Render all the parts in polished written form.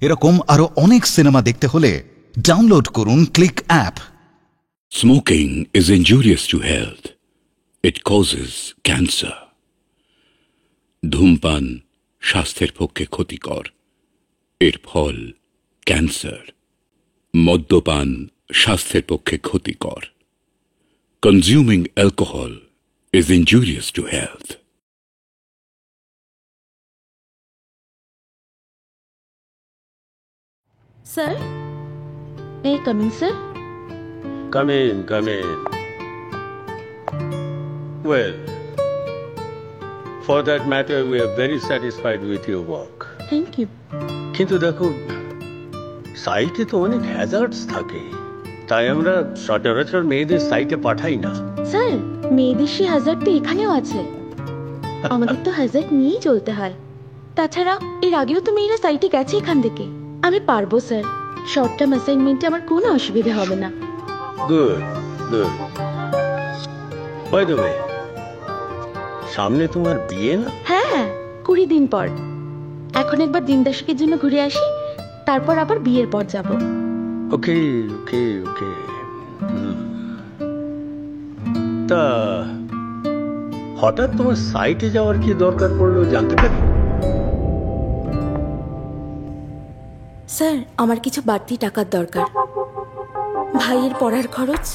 এরকম আরো অনেক সিনেমা দেখতে হলে ডাউনলোড করুন click app. Smoking is injurious to health. It causes cancer. ধূমপান স্বাস্থ্যের পক্ষে ক্ষতিকর, এর ফল ক্যান্সার। মদ্যপান স্বাস্থ্যের পক্ষে ক্ষতিকর। Consuming alcohol is injurious to health. Sir? May I come in, sir? Come in, come in. Well, for that matter, we are very satisfied with your work. Thank you. কিন্তু দেখো, সাইটে তো অনেক হ্যাজার্ডস থাকে, তাই আমরা সচরাচর মেয়েদের সাইটে পাঠাই না। স্যার, মেয়েদের সে হ্যাজার্ড তো এখানেও আছে। আমাদের তো হ্যাজার্ড নিয়েই চলতে হয়। তাছাড়া এর আগেও তো মেয়েরা সাইটে গেছে এখান থেকে। আমি পারবো স্যার, শর্ট টার্ম অ্যাসাইনমেন্টে আমার কোনো অসুবিধা হবে না। Good good. By the way, সামনে তোমার বিয়ে না? হ্যাঁ, 20 দিন পর। এখন একবার দিন দশেকের জন্য ঘুরে আসি, তারপর আবার বিয়ের পর যাব। ওকে ওকে ওকে। তা হঠাৎ তোমার সাইটে যাওয়ার কি দরকার পড়লো জানতে পারি? স্যার, আমার কিছু বাড়তি টাকার দরকার। ভাইয়ের পড়ার খরচ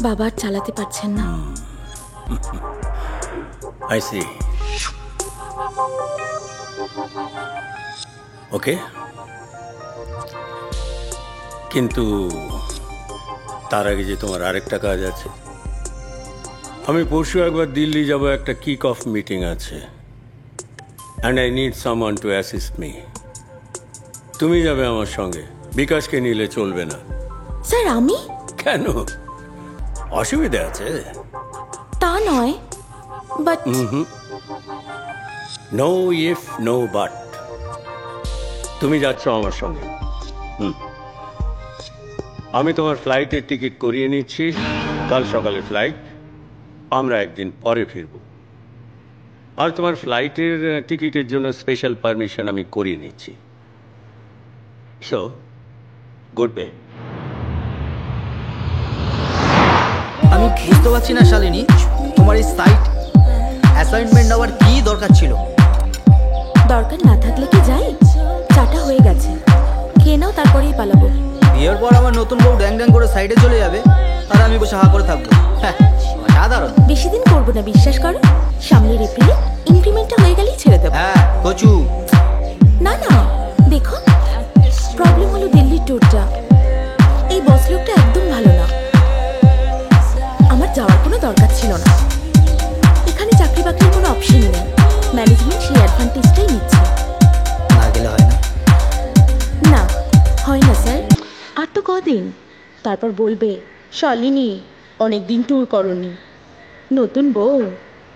বাবা আর চালাতে পারছেন না। I see. ওকে, কিন্তু তার আগে যে তোমার আরেকটা কাজ আছে। আমি পরশু একবার দিল্লি যাব, একটা কিক অফ মিটিং আছে, and I need someone to assist me. তুমি যাবে আমার সঙ্গে, বিকাশকে নিলে চলবে না। স্যার, আমি কেন, অসুবিধা আছে? তা নয়, but no if no but. তুমি যাচ্ছ আমার সঙ্গে। আমি তোমার ফ্লাইটের টিকিট করিয়ে নিচ্ছি, কাল সকালে ফ্লাইট, আমরা একদিন পরে ফিরব। আর তোমার ফ্লাইটের টিকিটের জন্য স্পেশাল পারমিশন আমি করিয়ে নিচ্ছি। So good day. আমি বুঝতে পারছি না শালিনী, তোমার এই সাইট অ্যাসাইনমেন্ট দেওয়ার কি দরকার ছিল? দরকার না থাকলে কি যাই, চাটা হয়ে গেছে, খেয়ে নাও, তারপরেই পালাবো। বিয়ের পর আমার নতুন বউ ড্যাং ড্যাং করে সাইডে চলে যাবে, আর আমি বসে হা করে থাকবো। হ্যাঁ, সাধারণ। বেশি দিন করবো না, বিশ্বাস করো। সামনের এপ্রিলে ইনক্রিমেন্টটা হয়ে গেলেই ছেড়ে দেবো। হ্যাঁ, কচু। না না, দেখো, প্রবলেম হলো দিল্লির ট্যুরটা। এই বস লোকটা একদম ভালো না। আমার যাওয়ার কোনো দরকার ছিল না। এখানে চাকরি বাকরির কোনো অপশন নেই, ম্যানেজমেন্ট সেই অ্যাডভান্টেজটাই নিচ্ছে। না গেলে হয় না? না, হয় না স্যার। আর তো কদিন, তারপর বলবে শালিনী অনেকদিন ট্যুর করনি। নতুন বউ,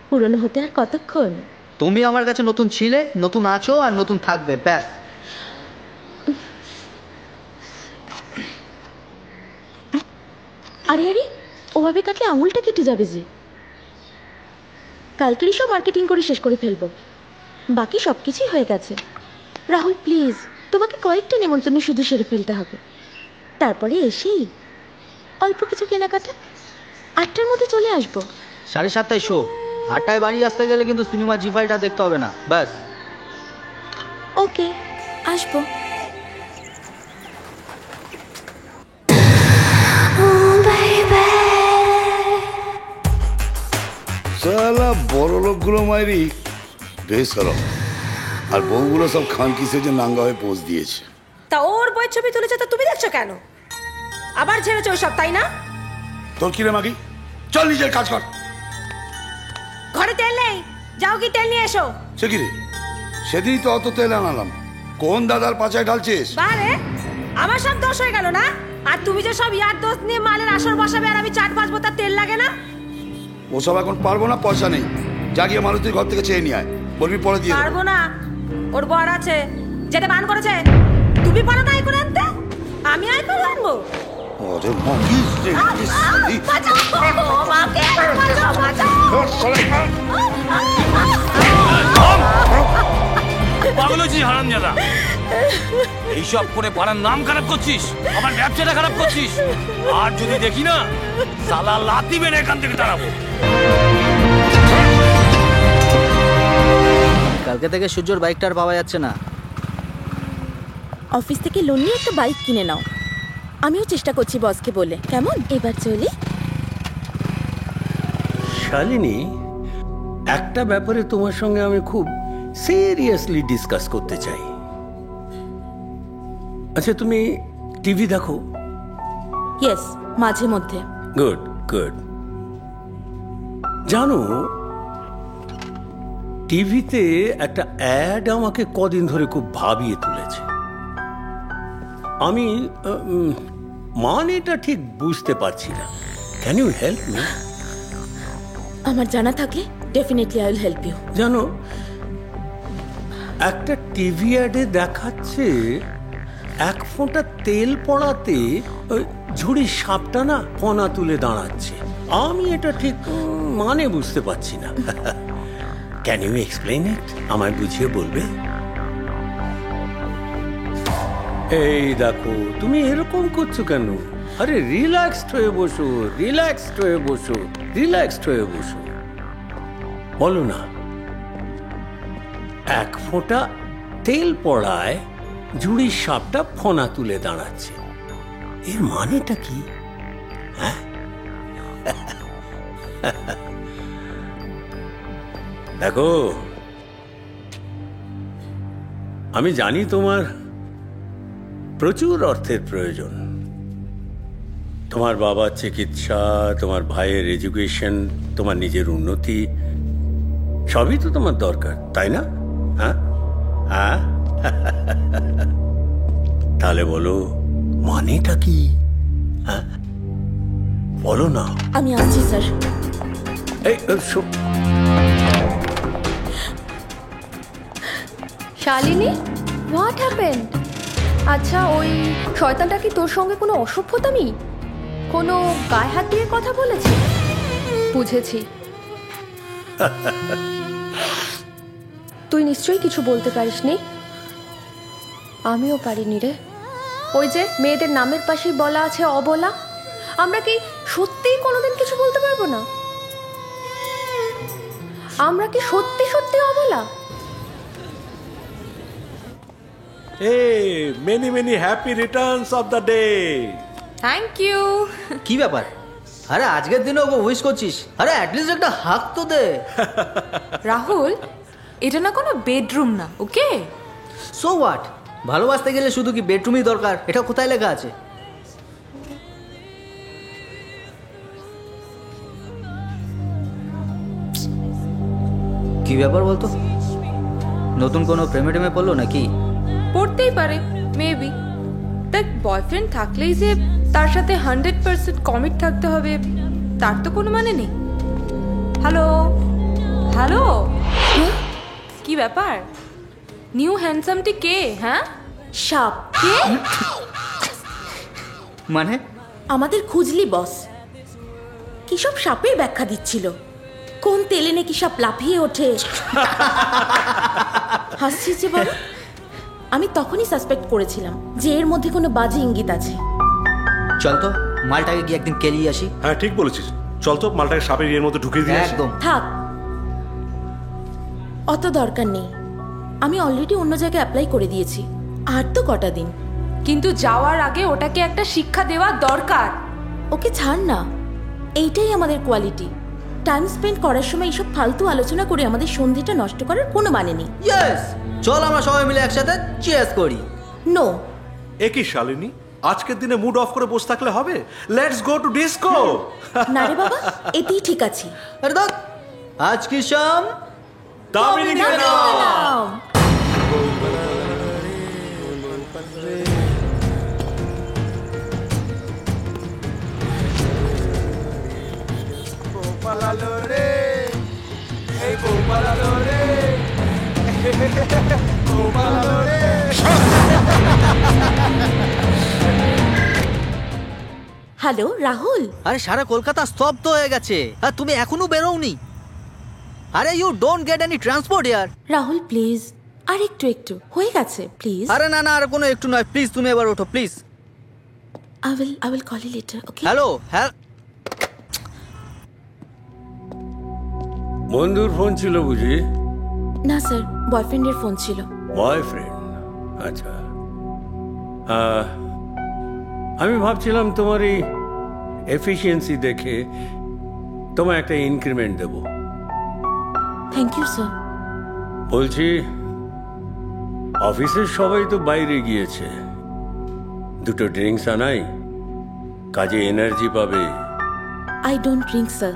পুরনো হতে আর কতক্ষণ? তুমি আমার কাছে নতুন ছিলে, নতুন আছো, আর নতুন থাকবে, ব্যাস। আরে আরে, ওভাবে কাটলে আঙুলটা কেটে যাবে যে। কালকেরই সব মার্কেটিং করে শেষ করে ফেলবো, বাকি সব কিছুই হয়ে গেছে। রাহুল প্লিজ, তোমাকে কয়েকটা নেমন্তন্ন শুধু সেরে ফেলতে হবে, তারপরে এসেই অল্প কিছু কেনাকাটা। 8টার মধ্যে চলে আসবো। 7:30 শো, 8টায় বাড়ি আসতে গেলে কিন্তু সিনেমা জি5টা দেখতে হবে না, ব্যাস। ওকে, আসবো। সালা বড় লোকগুলো মায়েরই বেশ হলো, আর বউগুলো সব খানকি সেজে নাঙ্গা হয়ে পোজ দিয়েছে। তা ওর বইয়ের ছবি তুলেছে, তা তুমি দেখছো কেন? আবার ছেড়েছো ওইসব, তাই না? তোর কিরে মাগি, চল নিজের কাজ কর। ঘরে তেল নেই, যাও কি তেল নিয়ে এসো। সে কি রে, সেদিনই তো অত তেল আনালাম, কোন দাদার পাছায় ঢালছিস? বারে আমার সব দোষ হয়ে গেল না? আর তুমি যে সব ইয়ার দোষ নিয়ে মালের আসর বসাবে, আর আমি চাট বাজবো, তার তেল লাগে না? ওসব এখন পারবো না, পয়সা নেই। জাগিয়ে মালতীর ঘর থেকে চেয়ে নিয়ে আয়, বলবি পরে দিয়ে পারবো না, ওর বর আছে, যেটা বান করেছে। তুমি পারো না আয় করে আনতে, আমি আয় করে আনবো? ওরে মাগি রে, বাঁচাও, মাকে বাঁচাও, বাঁচাও। পাগল হয়েছিস হারামজাদা। এইসব করে পাড়ার নাম খারাপ করছিস, আমার ব্যবসাটা খারাপ করছিস। আর যদি দেখি না, সালা লাথি মেরে এখান থেকে তাড়াবো। কালকে থেকে সূর্যর বাইকটা আর পাওয়া যাচ্ছে না। অফিস থেকে লোন নিয়ে একটা বাইক কিনে নাও। আমিও চেষ্টা করছি বসকে বলে। কেমন, এবার চলি? শালিনী, একটা ব্যাপারে তোমার সঙ্গে আমি খুব সিরিয়াসলি ডিসকাস করতে চাই। আচ্ছা, তুমি টিভি দেখো? ইয়েস, মাঝে মধ্যে। Good good. জানো, টিভিতে একটা অ্যাড আমাকে কদিন ধরে খুব ভাবিয়ে তুলেছে। আমি মানেটা ঠিক বুঝতে পারছি না। Can you help me? আমার জানা থাকলে definitely I will help you. জানো, একটা টিভি অ্যাডে দেখাচ্ছে এক ফোঁটা তেল পড়াতে ওই ঝুড়ির সাপটা না ফনা তুলে দাঁড়াচ্ছে। আমি এটা ঠিক মানে বুঝতে পারছি না। Can you explain it? আমায় বুঝিয়ে বলবে? এই দেখো, তুমি এরকম করছো কেন? আরে রিল্যাক্সড হয়ে বসো, রিল্যাক্সড হয়ে বসো, রিল্যাক্সড হয়ে বসো। বলো না, এক ফোঁটা তেল পড়ায় ঝুড়ির সাপটা ফনা তুলে দাঁড়াচ্ছে। এর মানেটা কি? হ্যাঁ, দেখো, আমি জানি তোমার প্রচুর অর্থের প্রয়োজন। তোমার বাবার চিকিৎসা, তোমার ভাইয়ের এডুকেশন, তোমার নিজের উন্নতি, সবই তো তোমার দরকার, তাই না? হ্যাঁ হ্যাঁ। তাহলে বলো, মানেটা কি? হ্যাঁ, বলো না। আমি আসছি স্যার। এই শালিনী, হোয়াট হ্যাপেন্ড? আচ্ছা, ওই শয়তানটা কি তোর সঙ্গে কোনো অসভ্যতামি, কোনো গায়ে হাত দিয়ে কথা বলেছে? বুঝেছি। তুই নিশ্চয়ই কিছু বলতে পারিসনি। আমিও পারিনি রে। ওই যে মেয়েদের নামের পাশেই বলা আছে অবলা। আমরা কি সত্যিই কোনোদিন কিছু বলতে পারবো না? আমরা কি সত্যি সত্যি অবলা? Hey, many happy returns of the day. Thank you. কি ব্যাপার? আরে আজকের দিনে ওকে উইশ করছিস? আরে অ্যাটলিস্ট একটা হাত তো দে। রাহুল, এটা না কোনো বেডরুম না, ওকে? So what? ভালোবাসতে গেলে শুধু কি বেডরুমই দরকার? এটা কোথায় লেখা আছে? কি ব্যাপার বলতো? নতুন কোনো প্রেমে টেমে পড়লো নাকি? পড়তেই পারে, মেবি। দেখ, বয়ফ্রেন্ড থাকলেই যে তার সাথে 100% কমিট থাকতে হবে তার তো কোনো মানে নেই। হ্যালো হ্যালো, কি ব্যাপার? নিউ হ্যান্ডসামটি কে? হ্যাঁ, সাপ। কে? মানে আমাদের খুঁজলি বস কি সব সাপের ব্যাখ্যা দিচ্ছিল। কোন তেলে নাকি সাপ লাফিয়ে ওঠে। হাসছি যে বড়। আমি তখনই সাসপেক্ট করেছিলাম যে এর মধ্যে কোনো বাজে ইঙ্গিত আছে। চল তো মালটাকে গিয়ে একদিন কেলিয়ে আসি। হ্যাঁ, ঠিক বলেছিস। চল তো মালটাকে সাপের ইয়ের মধ্যে ঢুকিয়ে দিয়ে আসি। একদম। থাক, অত দরকার নেই। আমি অলরেডি অন্য জায়গায় অ্যাপ্লাই করে দিয়েছি। আর তো কটা দিন। কিন্তু যাওয়ার আগে ওটাকে একটা শিক্ষা দেওয়া দরকার। ওকে ছাড় না, এইটাই আমাদের কোয়ালিটি। টাইম স্পেন্ড করার সময় এইসব ফালতু আলোচনা করে আমাদের সন্ধিটা নষ্ট করার কোনো মানে নেই। ইয়েস, চল আমরা সবাই মিলে একসাথে চিয়ার্স করি। নো। একই শালিনী, আজকের দিনে মুড অফ করে বসে থাকলে হবে? Let's go to disco. না রে বাবা, এতেই ঠিক আছে। আরে দেখ, আজ কি শাম দামিনী কে নাম। গোপালালো রে, এই গোপালালো রে, গোপালালো রে। হ্যালো রাহুল। আরে সারা কলকাতা স্তব্ধ হয়ে গেছে আর তুমি এখনো বেরোওনি। আরে you don't get any transport ইয়ার। রাহুল প্লিজ, আর একটু একটু হয়ে গেছে প্লিজ। আরে না না, আর কোনো একটু নয়, প্লিজ তুমি এবার ওঠো please. I will call you later, okay? Hello হ্যাঁ। বন্ধুর ফোন ছিল বুঝি? না স্যার, বয়ফ্রেন্ডের ফোন ছিল। বয়ফ্রেন্ড? আচ্ছা। আমি ভাবছিলাম তোমার এই এফিসিয়েন্সি দেখে তোমায় একটা ইনক্রিমেন্ট দেব। Thank you sir. বলছি অফিসের সবাই তো বাইরে গিয়েছে, দুটো ড্রিঙ্কস আনাই, কাজে এনার্জি পাবে। I don't drink sir.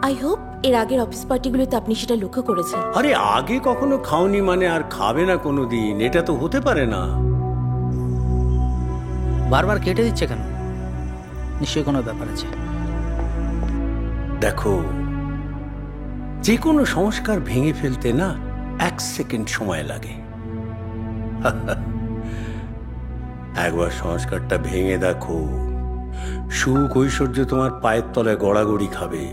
I hope এর আগের অফিস পার্টিগুলোতে আপনি সেটা লক্ষ্য করেছেন। আরে আগে কখনো খাওনি মানে আর খাবে না কোনোদিন, এটা তো হতে পারে না। বারবার কেটে দিচ্ছে কেন? নিশ্চয়ই কোনো ব্যাপার আছে। দেখো, যে কোনো সংস্কার ভেঙে ফেলতে না 1 সেকেন্ড সময় লাগে। একবার সংস্কারটা ভেঙে দেখো, সুখ ঐশ্বর্য তোমার পায়ের তলায় গড়াগড়ি খাবে।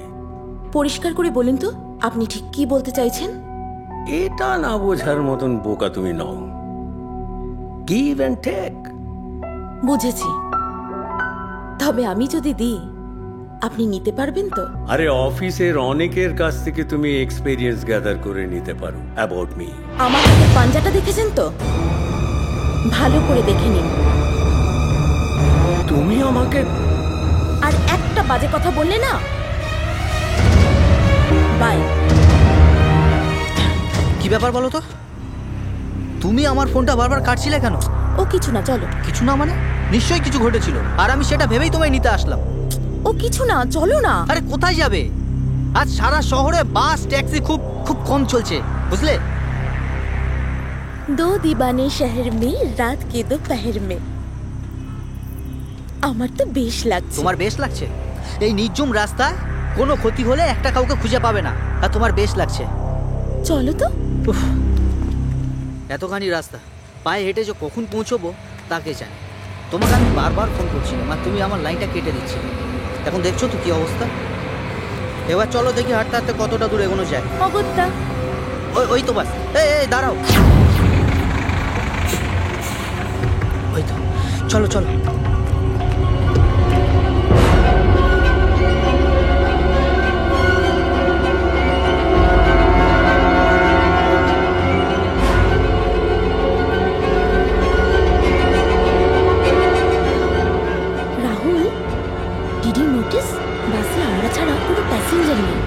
পরিষ্কার করে বলুন তো আপনি ঠিক কি বলতে চাইছেন? এটা না বোঝার মতন বোকা তুমি নও। Give and take. বুঝেছি, তবে আমি যদি দিই আপনি নিতে পারবেন তো? আরে অফিসের অনেকের কাছ থেকে তুমি এক্সপেরিয়েন্স গ্যাদার করে নিতে পারো অ্যাবাউট মি। আমার হাতের পাঞ্জাটা দেখেছেন তো? ভালো করে দেখে নিন। তুমি আমাকে আর একটা বাজে কথা বললে না, বাই। কি ব্যাপার বলো তো? তুমি আমার ফোনটা বারবার কাটছিলে কেন? ও কিছু না, চলো। কিছু না মানে? নিশ্চয়ই কিছু ঘটেছিল, আর আমি সেটা ভেবেই তোমায় নিতে আসলাম। ও কিছু না, চলো না। আরে কোথায় যাবে? আজ সারা শহরে বাস ট্যাক্সি খুব খুব কম চলছে, বুঝলে? दो दीवाने शहर में रात के दोपहर में। আমার তো বেশ লাগছে। তোমার বেশ লাগছে? এই নির্জুম রাস্তায় কোনো ক্ষতি হলে একটা কাউকে খুঁজে পাবে না, আর তোমার বেশ লাগছে? চলো তো। এতখানি রাস্তা পায়ে হেঁটে যে কখন পৌঁছবো তাকে জানি। তোমাকে আমি বারবার ফোন করছিলাম আর তুমি আমার লাইনটা কেটে দিচ্ছিলে। এখন দেখছো তো কি অবস্থা। এবার চলো দেখি হাঁটতে হাঁটতে কতটা দূর এগোনো যায়। অগত্যা। ওই তো বাস। এই দাঁড়াও। ওই তো, চলো চলো। রাহুল, ডিড ইউ নোটিস বাসে আমরা ছাড়া কোনো প্যাসেঞ্জার নেই?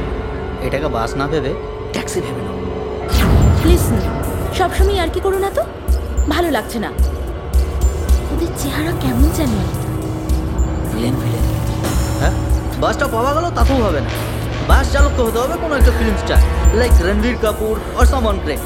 এটাকে বাস না ভেবে ট্যাক্সি ভেবে নাও প্লিজ। সবসময় আর কি করো না তো, ভালো লাগছে না। ওদের চেহারা কেমন জানি। Villain villain. হ্যাঁ, বাসটা পাওয়া গেল তাতেও হবে না, বাস চালক তো হতে হবে কোনো একটা film star, like Ranbir Kapoor or someone great.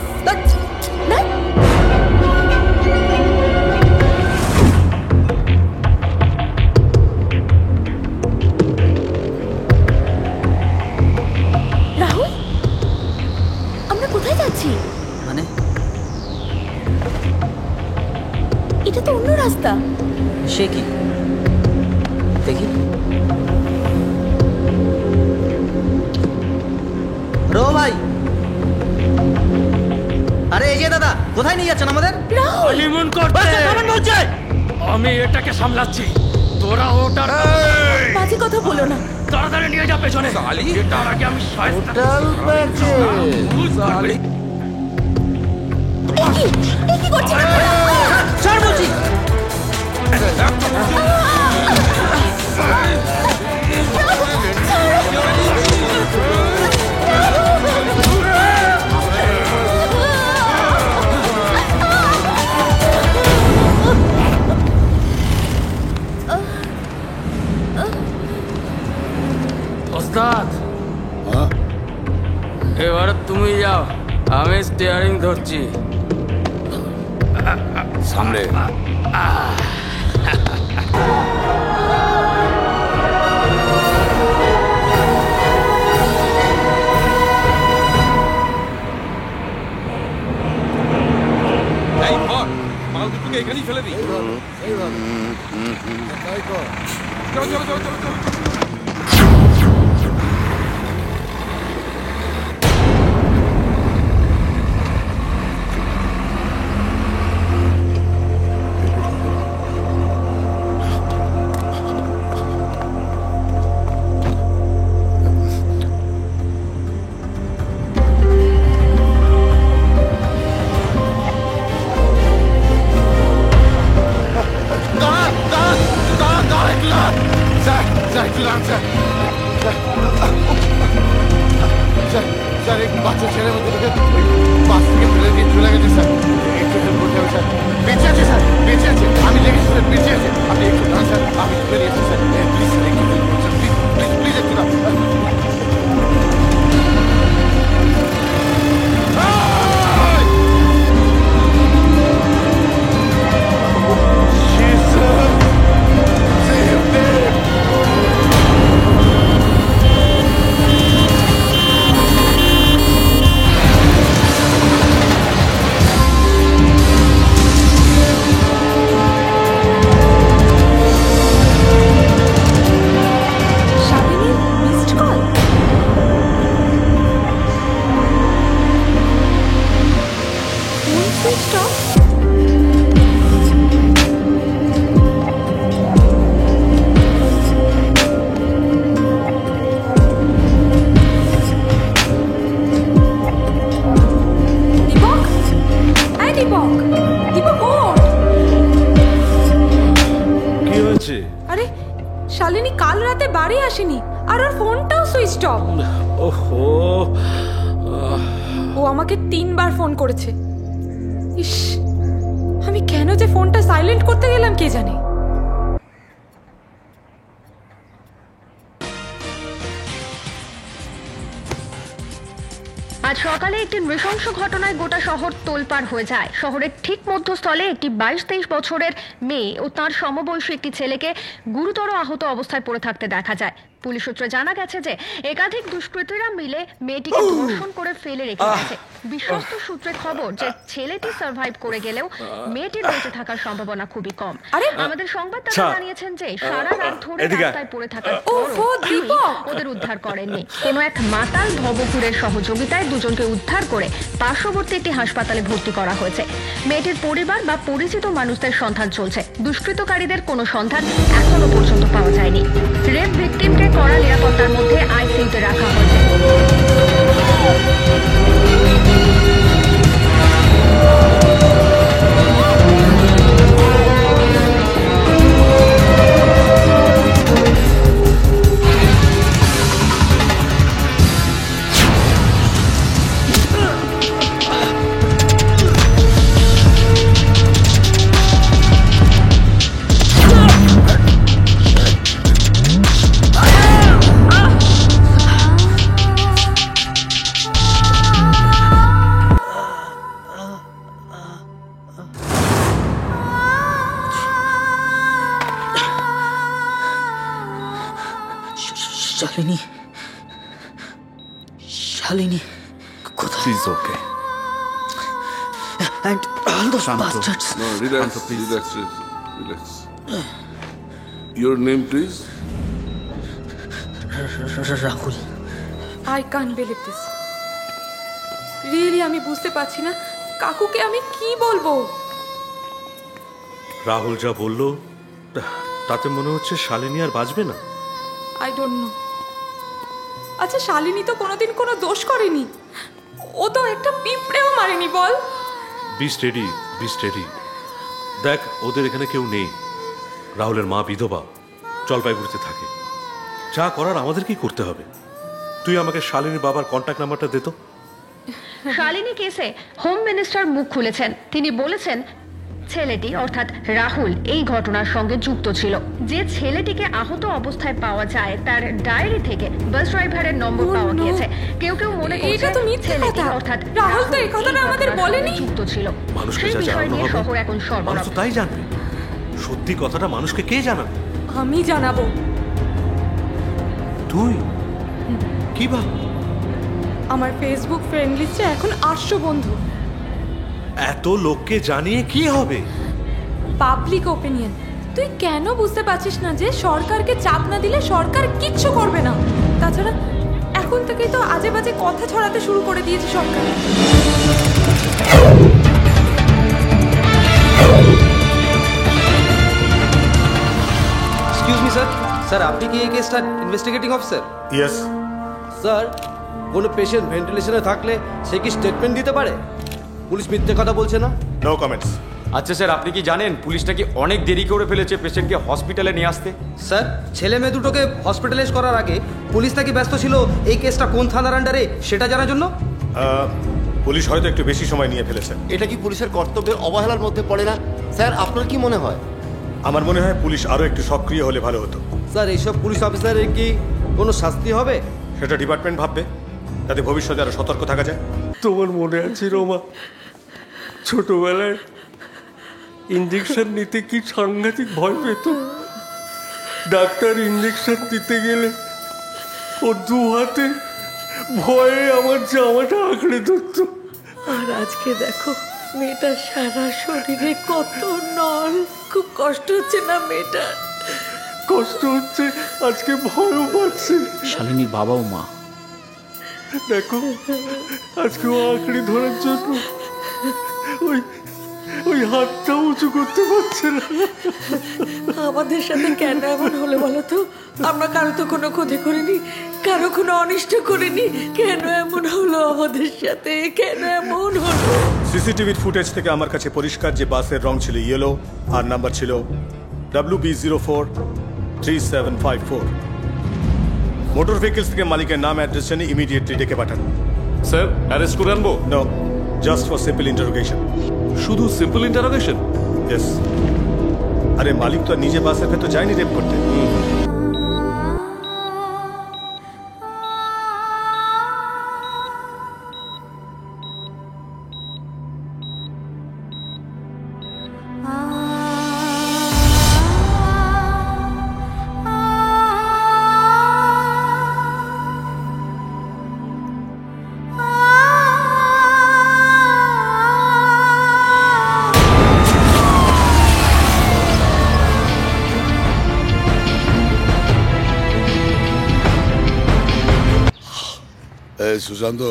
Rahul, আমরা কোথায় যাচ্ছি? মানে এটা তো অন্য রাস্তা। সে কি দেখি। রো ভাই, আরে এই যে দাদা, কোথায় নিয়ে যাচ্ছেন আমাদের? হানিমুন করতে বলছে। আমি এটাকে সামলাচ্ছি, তোরা ওটার বাজে কথা বলো না। তাড়াতাড়ি নিয়ে যা পেছনে। তার আগে আমি হোটেল পেয়েছে সালি। কি করছিস? ছাড় বলছি। ওস্তাদ, এবার তুমি যাও, আমি স্টিয়ারিং ধরছি। সামনে এখানেই ফেলে দিই। চলো চলো চলো চলো চলো। Switch off. দীপক, হ্যাঁ দীপক, দীপক ওঠ। কি হয়েছে? আরে শালিনী কাল রাতে বাড়ি আসেনি, আর ওর ফোনটাও সুইচ অফ। ওহো, ও আমাকে 3 বার ফোন করেছে। ইস, আমি কেন যে ফোনটা সাইলেন্ট করতে গেলাম কে জানে। আজ সকালে একটি নৃশংস ঘটনায় গোটা শহর তোলপাড় হয়ে যায়। শহরের ঠিক মধ্যস্থলে একটি 22-23 বছরের মেয়ে ও তার সমবয়সী একটি ছেলেকে গুরুতর আহত অবস্থায় পড়ে থাকতে দেখা যায়। পুলিশ সূত্রে জানা গেছে যে একাধিক দুষ্কৃতীরা মিলে মেয়েটিকে ধর্ষণ করে ফেলে রেখে গেছে। বিশ্বস্ত সূত্রে খবর যে ছেলেটি সার্ভাইভ করে গেলেও মেয়েটির বেঁচে থাকার সম্ভাবনা খুবই কম। আমাদের সংবাদদাতা জানিয়েছেন যে সারা রাত ধরে রাস্তায় পড়ে থাকার ওদের উদ্ধার করেননি। কোনো এক মাতাল ভবঘুরের সহযোগিতায় দুজনকে উদ্ধার করে পার্শ্ববর্তী একটি হাসপাতালে ভর্তি করা হয়েছে। মেয়েটির পরিবার বা পরিচিত মানুষদের সন্ধান চলছে। দুষ্কৃতকারীদের কোনো সন্ধান এখনো পর্যন্ত পাওয়া যায়নি। রেপ ভিকটিমকে কড়া নিরাপত্তার মধ্যে আইসিইউতে রাখা হয়েছে। শালিনী, শালিনী কোথায়? She's okay. And all those bastards. No, relax, relax. Your name, please? Rahul. I can't believe this. Really আমি বুঝতে পারছি না কাকুকে আমি কি বলবো। রাহুল যা বললো তাতে মনে হচ্ছে শালিনী আর বাঁচবে না। I don't know. আচ্ছা শালিনী তো কোনোদিন কোনো দোষ করেনি, ও তো একটা পিঁপড়েও মারেনি বল। Be steady, be steady. দেখ ওদের এখানে কেউ নেই। রাহুলের মা বিধবা, জলপাইগুড়িতে থাকে। যা করার আমাদেরকেই করতে হবে। তুই আমাকে শালিনীর বাবার কন্ট্যাক্ট নাম্বারটা দে তো। শালিনী কেসে হোম মিনিস্টার মুখ খুলেছেন। তিনি বলেছেন ছেলেটি অর্থাৎ রাহুল এই ঘটনার সঙ্গে যুক্ত ছিল। যে ছেলেটিকে আহত অবস্থায় পাওয়া যায় তার ডায়েরি থেকে বাস ড্রাইভারের নম্বর পাওয়া গিয়েছে। কেউ কেউ মনে করছে এটা তো মিথ্যে কথা। অর্থাৎ রাহুল তো এই কথাটা আমাদের বলেনি। যুক্ত ছিল। মানুষকে সেই যা বিষয় জানানো নিয়ে হবে শহর এখন মানুষ সরবরাহ। তো তাই জানবে। সত্যি কথাটা মানুষকে কে জানাবে? আমি জানাবো। তুই কি বা? আমার ফেসবুক ফ্রেন্ড লিস্টে এখন 800 বন্ধু। এত লোককে জানিয়ে কি হবে? Public opinion. তুই কেন বুঝতে পারছিস না যে সরকারকে চাপ না দিলে সরকার কিচ্ছু করবে না? তাছাড়া এখন থেকেই তো আজে বাজে কথা ছড়াতে শুরু করে দিয়েছে সরকার। Excuse me sir. স্যার আপনি কি এই কেসটার ইনভেস্টিগেটিং অফিসার? ইয়েস স্যার, কোনো পেশেন্ট ভেন্টিলেশনে থাকলে সে কি স্টেটমেন্ট দিতে পারে? পুলিশ মিথ্যে কথা বলছে না? No comments. আচ্ছা স্যার, আপনি কি জানেন পুলিশটা কি অনেক দেরি করে ফেলেছে পেশেন্টকে হসপিটালে নিয়ে আসতে? স্যার, ছেলে মেয়ে দুটোকে হসপিটালাইজ করার আগে পুলিশ নাকি ব্যস্ত ছিল এই কেসটা কোন থানার আন্ডারে সেটা জানার জন্য। পুলিশ হয়তো একটু বেশি সময় নিয়ে ফেলেছে। এটা কি পুলিশের কর্তব্যের অবহেলার মধ্যে পড়ে না? স্যার আপনার কি মনে হয়? আমার মনে হয় পুলিশ আরো একটু সক্রিয় হলে ভালো হতো। স্যার, এইসব পুলিশ অফিসারের কি কোনো শাস্তি হবে? সেটা ডিপার্টমেন্ট ভাববে, যাতে ভবিষ্যতে আরো সতর্ক থাকা যায়। তোমার মনে আছে রোমা, ছোটবেলায় ইঞ্জেকশন নিতে কি সাংঘাতিক ভয় পেত। ডাক্তার ইঞ্জেকশন দিতে গেলে ওর দু হাতে ভয়ে আমার জামাটা আঁকড়ে ধরত। আর আজকে দেখো মেয়েটার সারা শরীরে কত নল। খুব কষ্ট হচ্ছে না মেয়েটার? কষ্ট হচ্ছে, আজকে ভয়ও পাচ্ছে। শালিনীর বাবা ও মা দেখো আজকে ও আঁকড়ে ধরার জন্য ওই হাতটা উঁচু করতে পারছে না। আমাদের সাথে কেন এমন হলো বলো তো? আমরা কারো তো কোনো ক্ষতি করিনি, কারো কোনো অনিষ্ট করিনি, কেন এমন হলো আমাদের সাথে? কেন এমন হলো? সিসিটিভির ফুটেজ থেকে আমার কাছে পরিষ্কার যে বাসের রং ছিল ইয়েলো আর নাম্বার ছিল WB043754। মোটর ভেহিকলস থেকে মালিকের নাম অ্যাড্রেস জেনে ইমিডিয়েটলি ডেকে পাঠান। স্যার অ্যারেস্ট করে আনবো? No, just for simple interrogation. শুধু সিম্পল ইন্টারোগেশন? ইয়েস। আরে মালিক তো নিজে বাসের ভেতর যায়নি রেপ করতে। সুশান্ত,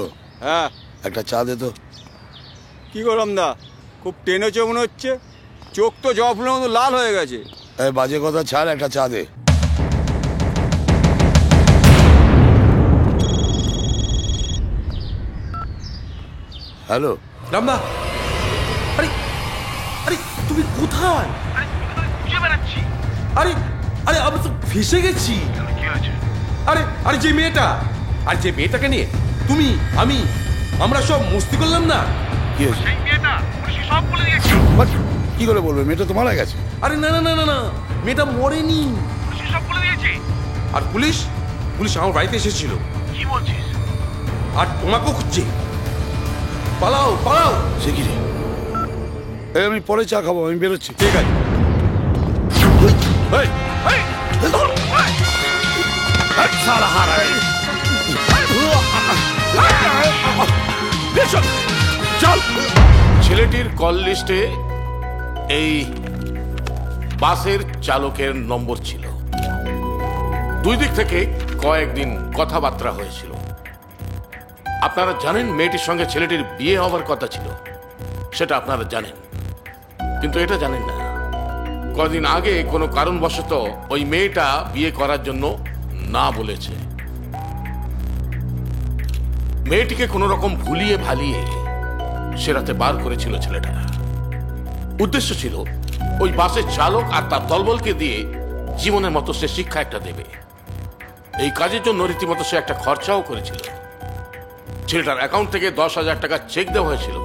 হ্যাঁ একটা চা দে তো। কি করলাম দা, খুব টেনেছে মনে হচ্ছে, চোখ তো জবা ফুলের মতো লাল হয়ে গেছে। বাজে কথা ছাড়, একটা চা দে। হ্যালো রামদা, আরে আরে তুমি কোথায়? খুঁজে বেড়াচ্ছি। আরে আরে আমি তো ফেসে গেছি। কি হয়েছে? আরে আরে যে মেয়েটা, আর যে মেয়েটাকে নিয়ে তুমি আমি আমরা সব মস্তি করলাম না, কি হয়েছে? সেই মেয়েটা পুলিশ সব বলে দিয়েছে। কি করে বলবে? মেয়েটা তো মারা গেছে। আরে না না না না না, মেয়েটা মরেনি, পুলিশ সব বলে দিয়েছে। আর পুলিশ পুলিশ আমার বাড়িতে এসেছিল। কি বলছিস? আর তোমাকেও খুঁজছে। পালাও পালাও। সে কি রে? আমি পরে চা খাবো, আমি বেরোচ্ছি। ঠিক আছে। ছেলেটির কল লিস্টে এই বাসের চালকের নম্বর ছিল। দুই দিক থেকে কয়েকদিন কথাবার্তা হয়েছিল। আপনারা জানেন মেয়েটির সঙ্গে ছেলেটির বিয়ে হওয়ার কথা ছিল, সেটা আপনারা জানেন, কিন্তু এটা জানেন না কদিন আগে কোনো কারণবশত ওই মেয়েটা বিয়ে করার জন্য না বলেছে। মেয়েটিকে কোনো রকম ভুলিয়ে ভালিয়ে সে রাতে বার করেছিল ছেলেটা। উদ্দেশ্য ছিল ওই বাসের চালক আর তার দলবলকে দিয়ে জীবনের মতো সে শিক্ষা একটা দেবে। এই কাজের জন্য রীতিমতো সে একটা খরচাও করেছিল। ছেলেটার অ্যাকাউন্ট থেকে 10,000 টাকা চেক দেওয়া হয়েছিল।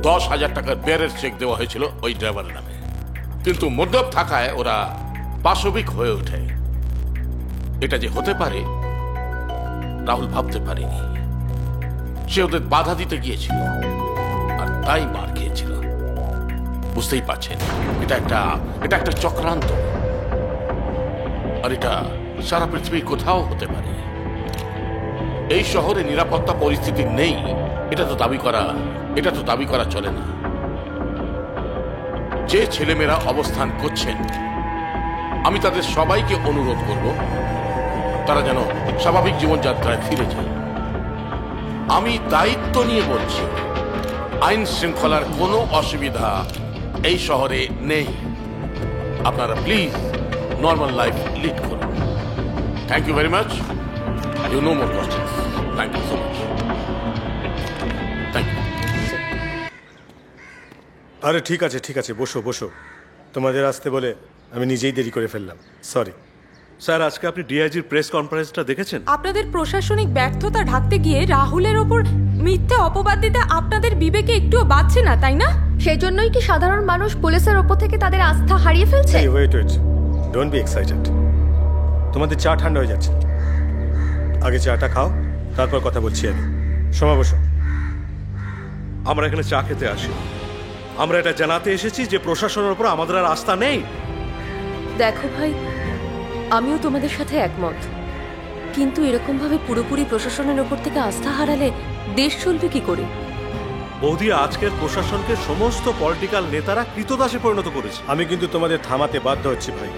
10,000 টাকার বেয়ারের চেক দেওয়া হয়েছিল ওই ড্রাইভারের নামে, কিন্তু মদ্যপ থাকায় ওরা পাশবিক হয়ে ওঠে। এটা যে হতে পারে রাহুল ভাবতে পারেনি। সে ওদের বাধা দিতে গিয়েছিল আর তাই মার খেয়েছিল। বুঝতেই পারছেন, এটা একটা চক্রান্ত, আর এটা সারা পৃথিবীর কোথাও হতে পারে। এই শহরে নিরাপত্তা পরিস্থিতি নেই এটা তো দাবি করা চলে না। যে ছেলেমেয়েরা অবস্থান করছেন, আমি তাদের সবাইকে অনুরোধ করব তারা যেন স্বাভাবিক জীবনযাত্রায় ফিরে যায়। আমি দায়িত্ব নিয়ে বলছি, আইন শৃঙ্খলার কোনো অসুবিধা এই শহরে নেই। আপনারা প্লিজ নর্মাল লাইফ লিড করুন। Thank you very much. You no more questions. Thank you so much. Thank you. আরে ঠিক আছে, বসো বসো। তোমাদের আসতে বলে আমি নিজেই দেরি করে ফেললাম, সরি। স্যার, আজকে আপনি ডিআইজির প্রেস কনফারেন্সটা দেখেছেন? আপনাদের প্রশাসনিক ব্যর্থতা ঢাকতে গিয়ে রাহুলের ওপর মিথ্যে অপবাদ দিতে আপনাদের বিবেকে একটুও বাঁচছে না, তাই না? সেই জন্যই কি সাধারণ মানুষ পুলিশের ওপর থেকে তাদের আস্থা হারিয়ে ফেলছে? Wait, don't be excited. তোমাদের চা ঠান্ডা হয়ে যাচ্ছে, আগে চাটা খাও, তারপর কথা বলছি আমি। সময় বসো। আমরা এখানে চা খেতে আসি, আমরা এটা জানাতে এসেছি যে প্রশাসনের উপর আমাদের আর আস্থা নেই। দেখো ভাই, আমিও তোমাদের সাথে একমত, কিন্তু এরকম ভাবে পুরোপুরি প্রশাসনের উপর থেকে আস্থা হারালে দেশ চলবে কি করে? বৌদি, আজকের প্রশাসনকে সমস্ত পলিটিক্যাল নেতারা কৃতদাসে পরিণত করেছে। আমি কিন্তু তোমাদের থামাতে বাধ্য হচ্ছি ভাই।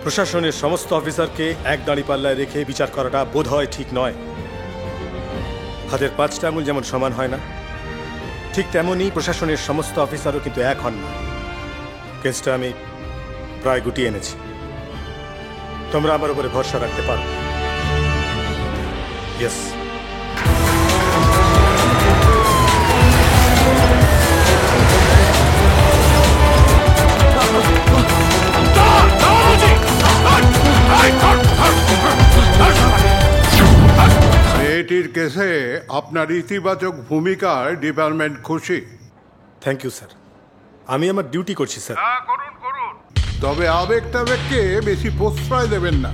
প্রশাসনের সমস্ত অফিসারকে এক দাঁড়িপাল্লায় রেখে বিচার করাটা বোধ হয় ঠিক নয়। হাতের 5টা আঙুল যেমন সমান হয় না, ঠিক তেমনই প্রশাসনের সমস্ত অফিসারও কিন্তু এক হন না। কেসটা আমি প্রায় গুটিয়ে এনেছি, তোমরা আমার উপরে ভরসা রাখতে পারো। ইয়েস। মেয়েটির কেসে আপনার ইতিবাচক ভূমিকার ডিপার্টমেন্ট খুশি। থ্যাংক ইউ স্যার, আমি আমার ডিউটি করছি স্যার। তবে আবেগ টাবেগকে বেশি প্রশ্রয় দেবেন না।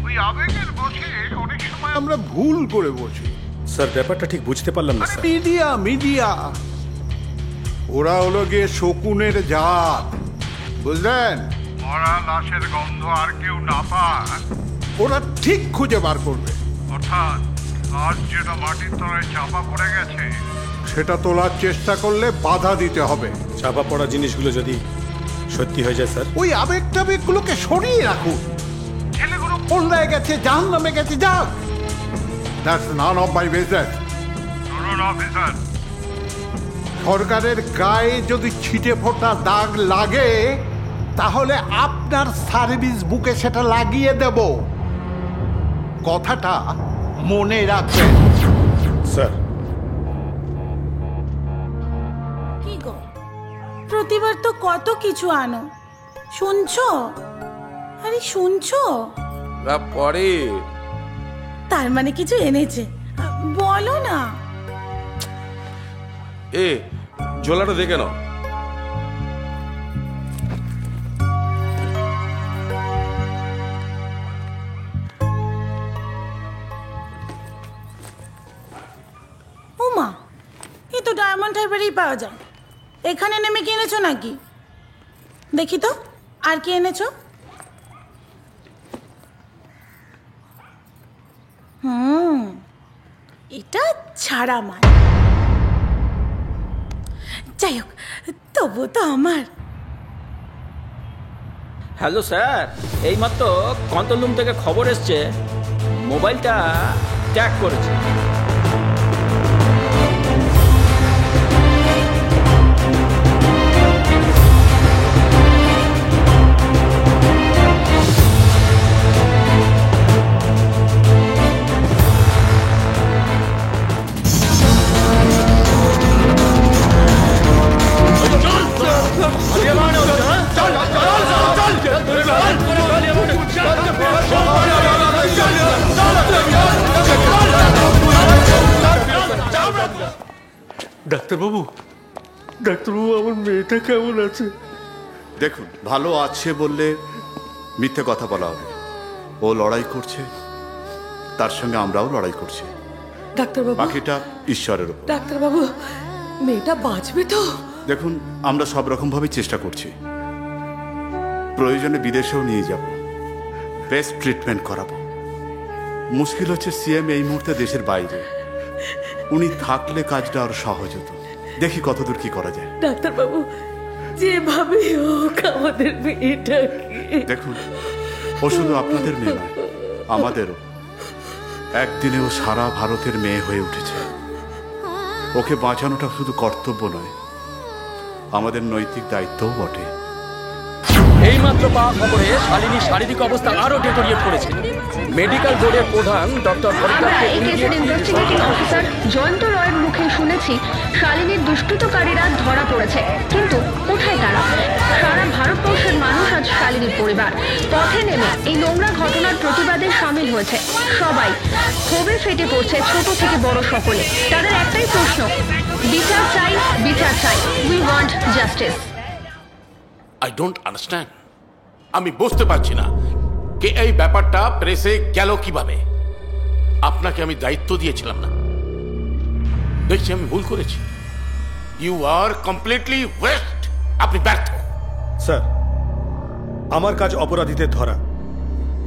ওই আবেগের বসে অনেক সময় আমরা ভুল করে বসি। স্যার ব্যাপারটা ঠিক বুঝতে পারলাম না স্যার। মিডিয়া ওরা হলো গিয়ে শকুনের জাত, বুঝলেন? মরা লাশের গন্ধ আর কেউ না পায় ওরা ঠিক খুঁজে বার করবে। অর্থাৎ আজ যেটা মাটির তলায় চাপা পড়ে গেছে সেটা তোলার চেষ্টা করলে বাধা দিতে হবে। চাপা পড়া জিনিসগুলো যদি সত্যি হয়ে যায় স্যার, ওই আবেগ টাবেগগুলোকে সরিয়ে রাখুন। ছেলেগুলো পল্লায় গেছে, জাহান্নামে গেছে, যাক। That's none of my business. Officer, সরকারের গায়ে যদি ছিটে ফোটা দাগ লাগে তাহলে আপনার সার্ভিস বুকে সেটা লাগিয়ে দেব, কথাটা মনে রাখবেন। স্যার কি গো, প্রতিবার তো কত কিছু আনো, শুনছো? আরে শুনছো? পরে তার মানে কিছু এনেছে, বলো না। এ ঝোলাটা দেখে নাও। ওমা, এ তো ডায়মন্ড হারবারেই পাওয়া যায়। এখানে নেমে কিনেছো নাকি? দেখি তো আর কি এনেছো। এটা ছাড়া মাল। যাই হোক, তবু তো আমার। হ্যালো স্যার, এইমাত্র কন্ট্রোল রুম থেকে খবর এসছে মোবাইলটা ট্যাগ করেছে। ডাক্তারবাবু, আমার মেয়েটা কেমন আছে? দেখুন, ভালো আছে বললে মিথ্যে কথা বলা হবে। ও লড়াই করছে, তার সঙ্গে আমরাও লড়াই করছি। ডাক্তারবাবু, বাকিটা ঈশ্বরের উপর। ডাক্তারবাবু, মেয়েটা বাঁচবে তো? দেখুন, আমরা সব রকমভাবে চেষ্টা করছি। প্রয়োজনে বিদেশেও নিয়ে যাব, বেস্ট ট্রিটমেন্ট করাবো। মুশকিল হচ্ছে সিএম এই মুহূর্তে দেশের বাইরে। উনি থাকলে কাজটা আরো সহজ হতো। দেখি কতদূর কি করা যায়। ডাক্তারবাবু, যেভাবে হোক আমাদের মেয়েটাকে। দেখুন, ও শুধু আপনাদের মেয়ে নয়, আমাদেরও। একদিনে ও সারা ভারতের মেয়ে হয়ে উঠেছে। ওকে বাঁচানোটা শুধু কর্তব্য নয়, আমাদের নৈতিক দায়িত্বও বটে। এইমাত্র পাওয়া খবরে শালিনীর শারীরিক অবস্থা আরো ডেটোরিয়েট করেছে। মেডিকেল বোর্ডের প্রধান ডক্টর এই কেসের ইনভেস্টিগেটিং অফিসার জয়ন্ত রয়ের মুখে শুনেছি শালিনীর দুষ্কৃতকারীরা ধরা পড়েছে, কিন্তু কোথায় তারা? সারা ভারতবর্ষের মানুষ আজ শালিনীর পরিবার পথে নেমে এই নোংরা ঘটনার প্রতিবাদে সামিল হয়েছে। সবাই ক্ষোভে ফেটে পড়ছে, ছোট থেকে বড় সকলে। তাদের একটাই প্রশ্ন, বিচার চাই, বিচার চাই। We want justice. I don't understand. আমি বুঝতে পারছি না যে এই ব্যাপারটা প্রেসে গেল কিভাবে। আপনাকে আমি দায়িত্ব দিয়েছিলাম না? দেখছি আমি ভুল করেছি। You are completely waste. আপনি ব্যর্থ। স্যার, আমার কাজ অপরাধীদের ধরা।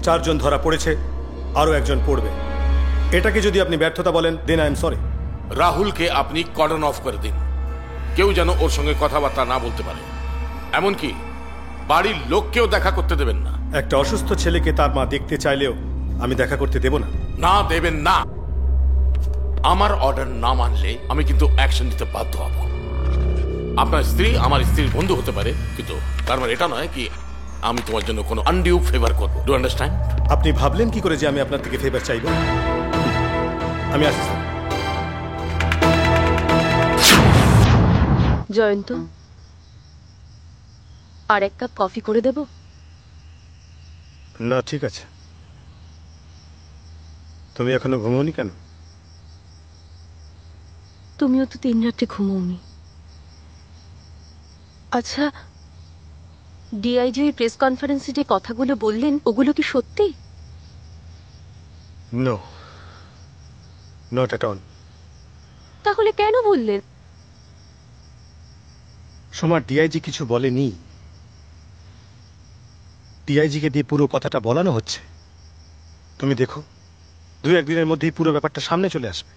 4 জন ধরা পড়েছে, আরো 1 জন পড়বে। এটাকে যদি আপনি ব্যর্থতা বলেন, দেন আই এম সরি। রাহুলকে আপনি কর্ডন অফ করে দিন। কেউ যেন ওর সঙ্গে কথাবার্তা না বলতে পারে, এমনকি বাড়ির লোককেও দেখা করতে দেবেন না। একটা অসুস্থ ছেলেকে তার মা দেখতে চাইলেও আমি দেখা করতে দেব না। না, দেবেন না। আমার অর্ডার না মানলে আমি কিন্তু অ্যাকশন নিতে বাধ্য হব। আপনার স্ত্রী আমার স্ত্রীর বন্ধু হতে পারে, কিন্তু তার মানে এটা নয় কি আমি তোমার জন্য কোনো আনডিউ ফেভার করবো। Do understand? আপনি ভাবলেন কি করে যে আমি আপনার থেকে ফেভার চাইব? আমি আসছি স্যার। জয়ন্ত, আর এক কাপ কফি করে দেব? না ঠিক আছে। তুমি এখনো ঘুমোনি কেন? তুমিও তো 3 রাতে ঘুমোওনি। আচ্ছা, ডিআইজি প্রেস কনফারেন্সে যে কথাগুলো বললেন ওগুলো কি সত্যি? No, not at all. তাহলে কেন বললেন? সোমা, ডিআইজি কিছু বলেনি। ডিআইজিকে দিয়ে পুরো কথাটা বলানো হচ্ছে। তুমি দেখো 2-1 দিনের মধ্যেই পুরো ব্যাপারটা সামনে চলে আসবে।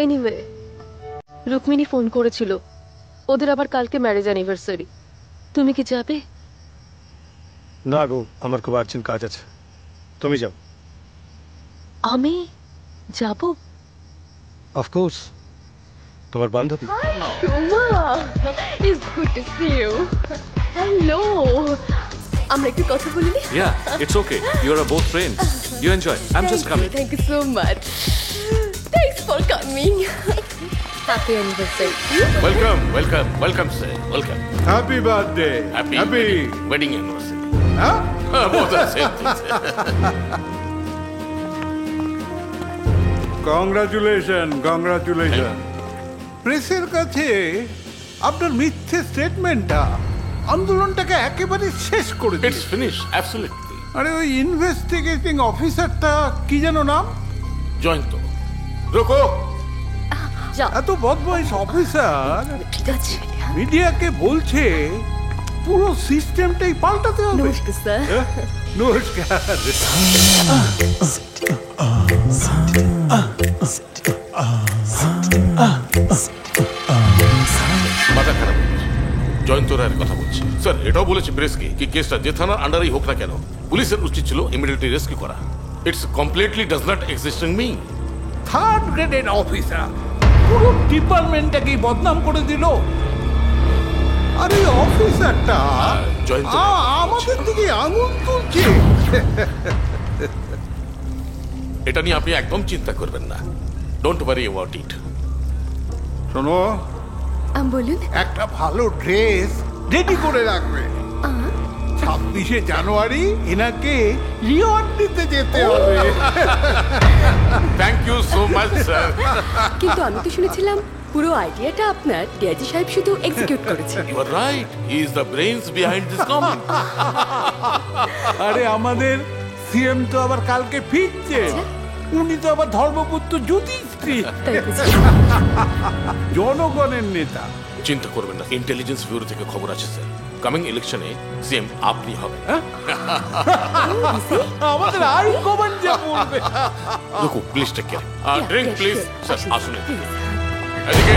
এনিওয়ে, রুক্মিণী ফোন করেছিল, ওদের আবার কালকে ম্যারেজ অ্যানিভার্সারি। তুমি কি যাবে? না গো, আমার খুব আর্জেন্ট কাজ আছে। তুমি যাও। আমি যাব? অফকোর্স, তোমার বান্ধবী। It's good to see you. Hello. আমরা একটু কথা বলিনি? Yeah, it's okay. You are both friends. You enjoy. I'm just coming. Thank you so much. Thanks for coming. Happy anniversary. Welcome, welcome, welcome, sir. Welcome. Happy birthday. Happy wedding anniversary. Huh? Both are same thing, sir. Congratulations. প্রেসের কাছে আপনার মিথ্যে স্টেটমেন্টটা আন্দোলনটাকে একেবারে শেষ করে দিয়েছে। It's finished, absolutely. আরে ওই ইনভেস্টিগেটিং অফিসারটা কি যেন নাম? জয়ন্ত। রোকো। এত বদমাইশ অফিসার ঠিক আছে, মিডিয়াকে বলছে পুরো সিস্টেমটাই পাল্টাতে হবে। নমস্কার স্যার। নমস্কার। মাথা খারাপ জয়ন্ত রায়ের কথা বলছি স্যার। এটাও বলেছে প্রেসকে কি কেসটা যে থানার আন্ডারেই হোক না কেন, পুলিশের উচিত ছিল ইমিডিয়েটলি রেস্কিউ করা। It's completely does not exist in me. Third graded officer পুরো ডিপার্টমেন্টটাকেই বদনাম করে দিল। আর এই অফিসারটা জয়ন্ত আমাদের দিকে আঙুল তুলছে। এটা নিয়ে আপনি একদম চিন্তা করবেন না। Don't worry about it. শোনো, বলুন। একটা ভালো ড্রেস রেডি করে রাখবে। 26শে জানুয়ারি এনাকে রিওয়ার্ড দিতে যেতে হবে। Thank you so much sir. কিন্তু আমি তো শুনেছিলাম পুরো আইডিয়াটা আপনার ডিআইজি সাহেব শুধু এক্সিকিউট করেছে। You are right, he is the brains behind this comment. আরে আমাদের সিএম তো আবার কালকে ফিরছে। উনি তো আবার ধর্মপুত্র যুধিষ্ঠির, জনগণের নেতা। চিন্তা করবেন না, ইন্টেলিজেন্স ব্যুরো থেকে খবর আছে স্যার, কামিং ইলেকশনে সিএম আপনি হবেন। আমাদের হাই কমান্ড যা বলবে। Ruku, please take care. Drink please. Sir আসুন এদিকে।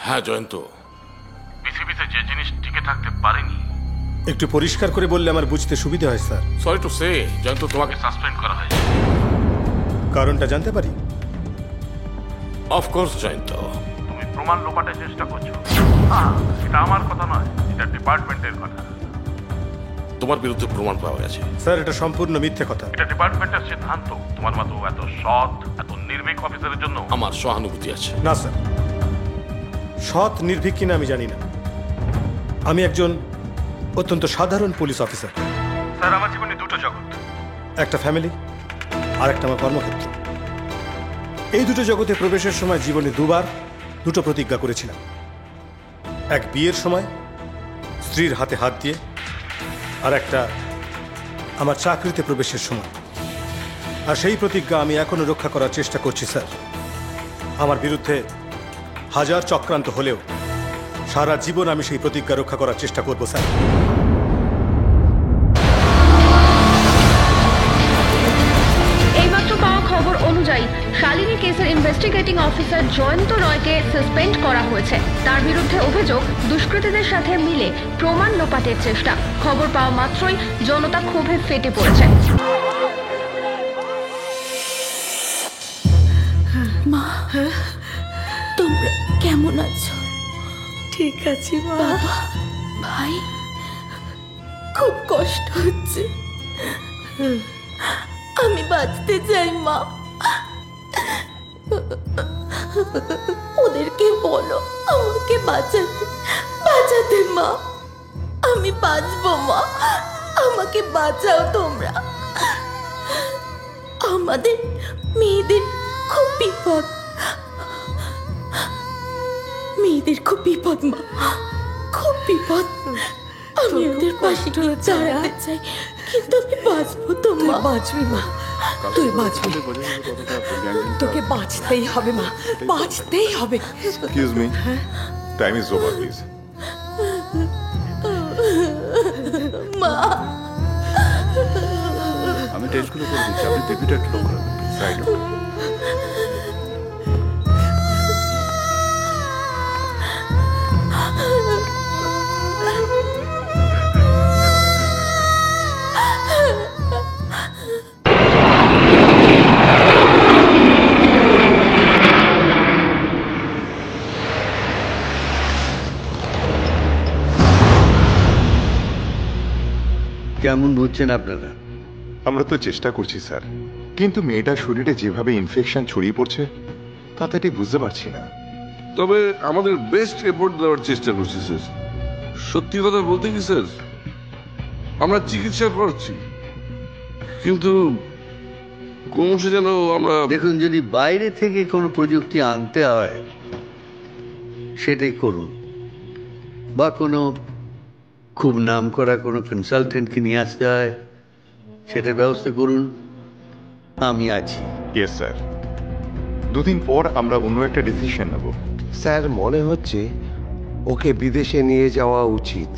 হ্যাঁ জয়ন্ত, পৃথিবীতে যে জিনিস টিকে থাকতে পারেনি। একটু পরিষ্কার করে বললে আমার বুঝতে সুবিধা হয় sir. Sorry to say, Jayanta তোমাকে সাসপেন্ড করা হয়েছে। কারণটা জানতে পারি? অফকোর্স জয়ন্ত। তুমি প্রমাণ লোপাটের চেষ্টা করছো। এটা আমার কথা নয়, এটা ডিপার্টমেন্টের কথা। তোমার বিরুদ্ধে প্রমাণ পাওয়া গেছে। স্যার এটা সম্পূর্ণ মিথ্যে কথা। এটা ডিপার্টমেন্টের সিদ্ধান্ত। তোমার মতো এত সৎ, এত নির্ভীক অফিসারের জন্য আমার সহানুভূতি আছে। না স্যার, সৎ নির্ভীক কিনা আমি জানি না। আমি একজন অত্যন্ত সাধারণ পুলিশ অফিসার। স্যার আমার জীবনে দুটো জগৎ, একটা ফ্যামিলি আর একটা আমার কর্মক্ষেত্র। এই দুটো জগতে প্রবেশের সময় জীবনে দুবার দুটো প্রতিজ্ঞা করেছিলাম। এক বিয়ের সময় স্ত্রীর হাতে হাত দিয়ে, আর একটা আমার চাকরিতে প্রবেশের সময়। আর সেই প্রতিজ্ঞা আমি এখনো রক্ষা করার চেষ্টা করছি স্যার। আমার বিরুদ্ধে হাজার চক্রান্ত হলেও সারা জীবন আমি সেই প্রতিজ্ঞা রক্ষা করার চেষ্টা করব স্যার। এইমাত্র পাওয়া খবর অনুযায়ী শালিনী কেসের ইনভেস্টিগেশন ইনভেস্টিগেটিং অফিসার জয়ন্ত রয়কে সাসপেন্ড করা হয়েছে। তার বিরুদ্ধে অভিযোগ দুষ্কৃতীদের সাথে মিলে প্রমাণ লোপাটের চেষ্টা। খবর পাওয়া মাত্রই জনতা ক্ষোভে ফেটে পড়েছে। মা, তোমরা কেমন আছো? ঠিক আছি মা। ভাই, খুব কষ্ট হচ্ছে। আমি বাঁচতে চাই মা। ওদেরকে বলো আমাকে বাঁচাতে মা। আমি বাঁচবো মা, আমাকে বাঁচাও তোমরা। আমাদের মেয়েদের খুব বিপদ, মেয়েদের খুব বিপদ মা, খুব বিপদ। আমি ওদের পাশে দাঁড়াতে চাই, কিন্তু আমি বাঁচবো তো মা। বাঁচবি মা, তুই বাঁচবি। তোকে বাঁচতেই হবে মা, বাঁচতেই হবে। Excuse me, time is over please. মা, আমি টেস্টগুলো করে দিচ্ছি, আপনি বিপিটা একটু লক্ষ্য রাখবেন। রাইট। কেমন বুঝছেন আপনারা? আমরা তো চেষ্টা করছি স্যার, কিন্তু মেয়েটার শরীরে যেভাবে ইনফেকশন ছড়িয়ে পড়ছে তাতে ঠিক বুঝতে পারছি না। তবে আমাদের বেস্ট এফোর্ট দেওয়ার চেষ্টা করছি স্যার। সত্যি কথা বলতে কি স্যার, আমরা চিকিৎসা করছি, কিন্তু ক্রমশ যেন আমরা দেখুন, যদি বাইরে থেকে কোনো প্রযুক্তি আনতে হয় সেটাই করুন, বা কোনো খুব নাম করা কোনো কনসালটেন্টকে নিয়ে আসতে হয় সেটার ব্যবস্থা করুন। আমি আছি। ইয়েস স্যার, দুদিন পর আমরা অন্য একটা ডিসিশন নেব। স্যার, মনে হচ্ছে ওকে বিদেশে নিয়ে যাওয়া উচিত।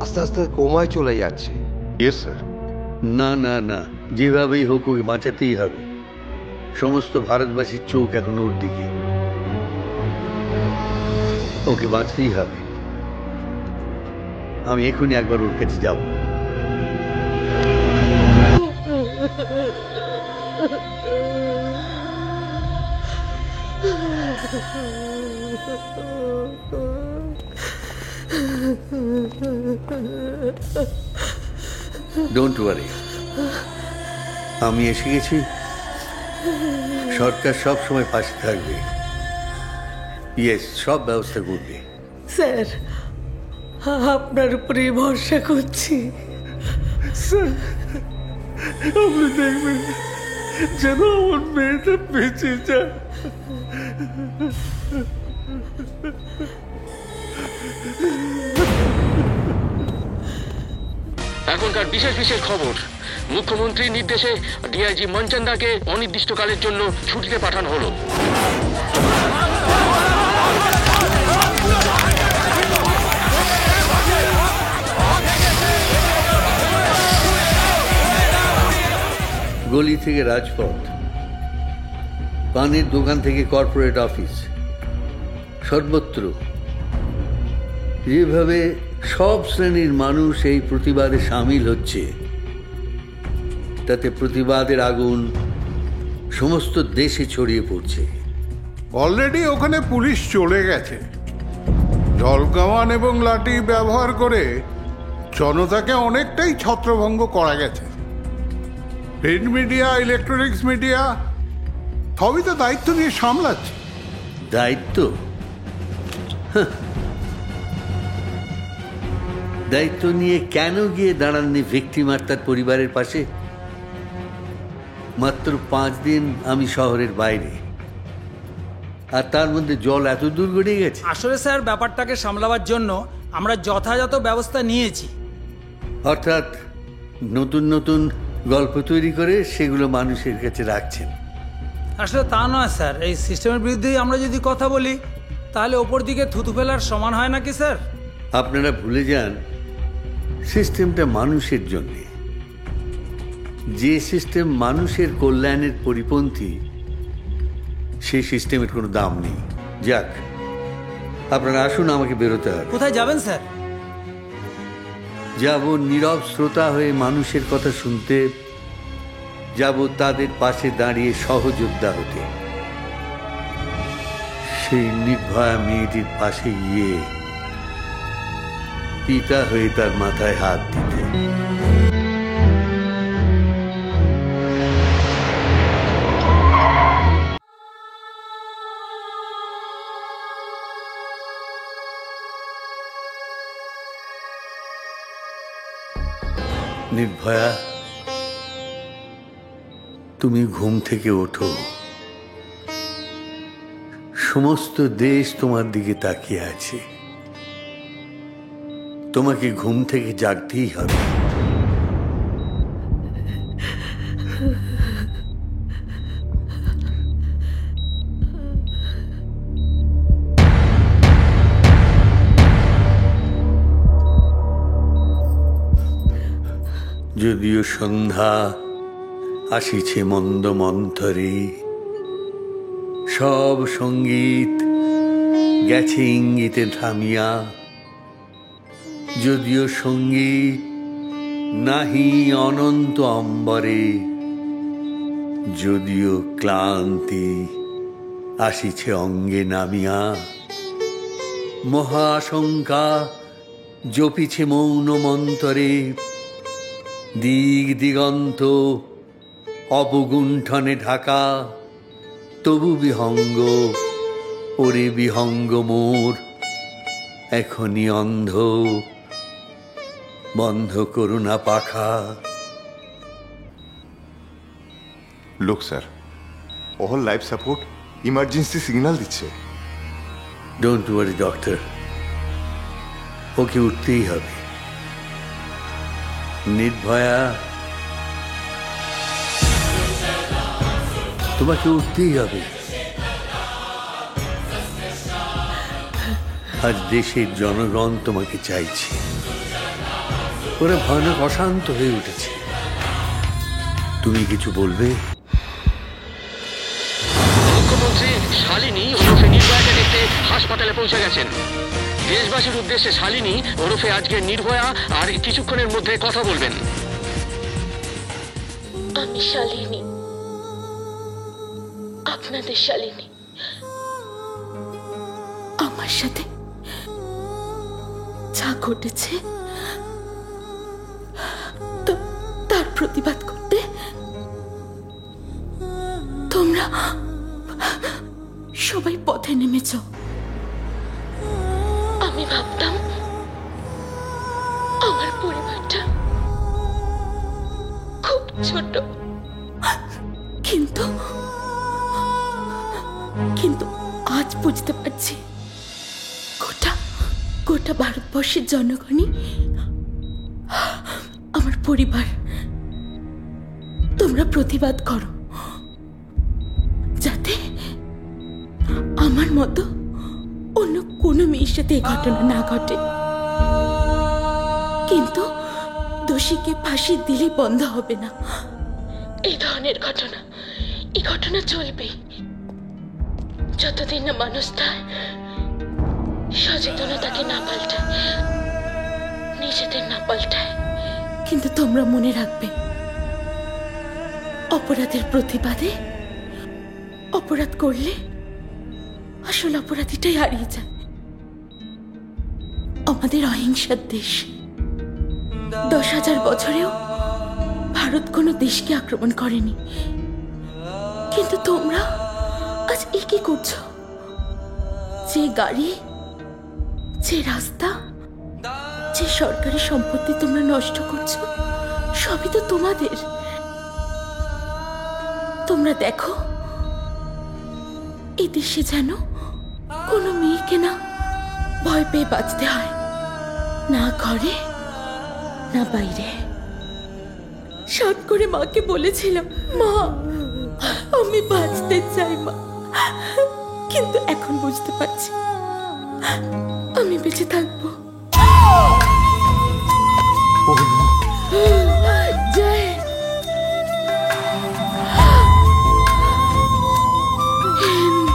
আস্তে আস্তে কোমায় চলে যাচ্ছে। Yes sir. না না না, যেভাবেই হোক ওকে বাঁচাতেই হবে। সমস্ত ভারতবাসীর চোখ এখন ওর দিকে। ওকে বাঁচতেই হবে। আমি এখনই একবার ওর কাছে যাব। ডোন্ট ওয়ারি, আমি এসে গেছি। সরকার সব সময় পাশে থাকবে। ইয়েস, সব ব্যবস্থা করবে। স্যার, আপনার উপরে ভরসা করছি। স্যার, আপনি দেখবেন যেন আমার মেয়েটা বেঁচে যায়। এখনকার বিশেষ বিশেষ খবর। মুখ্যমন্ত্রীর নির্দেশে ডিআইজি মনচন্দাকে অনির্দিষ্টকালের জন্য ছুটিতে পাঠানো হলো। গলি থেকে রাজপথ, পানের দোকান থেকে কর্পোরেট অফিস, সর্বত্র যেভাবে সব শ্রেণীর মানুষ এই প্রতিবাদে সামিল হচ্ছে, তাতে প্রতিবাদের আগুন সমস্ত দেশে ছড়িয়ে পড়ছে। অলরেডি ওখানে পুলিশ চলে গেছে। জলকামান এবং লাঠি ব্যবহার করে জনতাকে অনেকটাই ছত্রভঙ্গ করা গেছে। প্রিন্ট মিডিয়া, ইলেকট্রনিক্স মিডিয়া সবই তো দায়িত্ব নিয়ে সামলাচ্ছে। দায়িত্ব? দায়িত্ব নিয়ে কেন গিয়ে দাঁড়াননি ভিকটিম আর তার পরিবারের পাশে? মাত্র 5 দিন আমি শহরের বাইরে, আর তার মধ্যে জল এত দূর গড়িয়ে গেছে। আসলে স্যার, ব্যাপারটাকে সামলাবার জন্য আমরা যথাযথ ব্যবস্থা নিয়েছি। অর্থাৎ নতুন নতুন গল্প তৈরি করে সেগুলো মানুষের কাছে রাখছেন। আসলে তা নয় স্যার, এই সিস্টেমের বিরুদ্ধে আমরা যদি কথা বলি তাহলে ওপর দিকে থুতু ফেলার সমান হয় নাকি স্যার? আপনারা ভুলে যান সিস্টেমটা মানুষের জন্য। যে সিস্টেম মানুষের কল্যাণের পরিপন্থী সেই সিস্টেমের কোনো দাম নেই। যাক, আপনারা আসুন, আমাকে বেরোতে হবে। কোথায় যাবেন স্যার? যাব নীরব শ্রোতা হয়ে মানুষের কথা শুনতে, যাব তাদের পাশে দাঁড়িয়ে সহযোদ্ধা হতে, সেই নির্ভয়া মেয়েটির পাশে গিয়ে পিতা হয়ে তার মাথায় হাত দিতে। নির্ভয়া, তুমি ঘুম থেকে ওঠো। সমস্ত দেশ তোমার দিকে তাকিয়ে আছে। তোমাকে ঘুম থেকে জাগতেই হবে। যদিও সন্ধ্যা আসিছে মন্দ মন্থরে, সব সঙ্গীত গেছে ইঙ্গিতে থামিয়া, যদিও সঙ্গীত নাহি অনন্ত অম্বরে, যদিও ক্লান্তি আসিছে অঙ্গে নামিয়া, মহাশঙ্কা জপিছে মৌন মন্তরে, দিগ দিগন্ত অবগুণ্ঠনে ঢাকা, তবু বিহঙ্গ, ওরে বিহঙ্গ মোর, এখনই অন্ধ, বন্ধ করুণা পাখা। লোক sir, all life support emergency signal দিচ্ছে। ডোন্ট ওয়ারি ডক্টর, ওকে উঠতেই হবে। নির্ভয়া, তোমাকে উঠতেই হবে। আজ দেশের জনগণ তোমাকে চাইছে। ওরা ভয়ানক অশান্ত হয়ে উঠেছে। তুমি কিছু বলবে? মুখ্যমন্ত্রী শালিনী ওরফে নির্ভয়াকে দেখতে হাসপাতালে পৌঁছে গেছেন। দেশবাসীর উদ্দেশ্যে শালিনী ওরফে আজকের নির্ভয়া আর কিছুক্ষণের মধ্যে কথা বলবেন। আমি শালিনী, আপনাদের শালিনী। আমার সাথে যা ঘটেছে তার প্রতিবাদ করতে তোমরা সবাই পথে নেমেছ। আমি ভাবতাম আমার পরিবারটা খুব ছোট, কিন্তু কিন্তু আজ বুঝতে পারছি গোটা ভারতবর্ষের জনগণই আমার পরিবার। তোমরা প্রতিবাদ করো যাতে আমার মতো অন্য কোনো মেয়ের সাথে এই ঘটনা না ঘটে। কিন্তু দোষীকে ফাঁসি দিলেই বন্ধ হবে না। এই ধরনের এই ঘটনা চলবেই যতদিন না মানুষ তার সচেতনতাকে না পাল্টায়, নিজেদের না পাল্টায়। কিন্তু তোমরা মনে রাখবে, অপরাধের প্রতিবাদে অপরাধ করলে আসল অপরাধীটাই হারিয়ে যায়। আমাদের অহিংসার দেশ, 10,000 বছরেও ভারত কোনো দেশকে আক্রমণ করেনি। কিন্তু তোমরা আজ কি করছো? যে গাড়ি, যে রাস্তা, যে সরকারি সম্পত্তি তোমরা নষ্ট করছো, সবই তো তোমাদের। তোমরা দেখো, এই দেশে যেন কোনো মেয়েকে না ভয় পেয়ে বাঁচতে হয়, না ঘরে না বাইরে। শর্ট করে মাকে বলেছিলাম, মা আমি বাঁচতে চাই মা, কিন্তু এখন বুঝতে পারছি আমি বেঁচে থাকবো। জয় হিন্দ।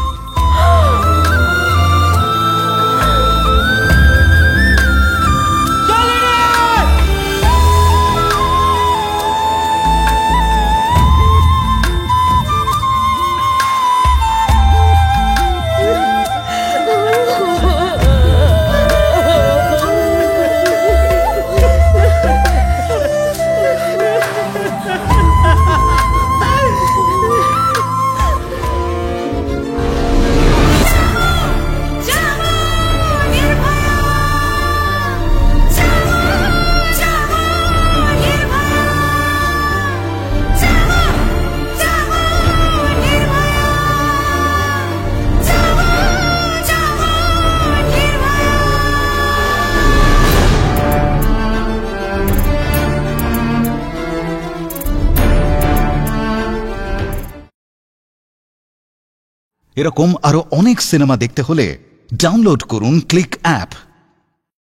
এরকম আরো অনেক সিনেমা দেখতে হলে ডাউনলোড করুন ক্লিক অ্যাপ।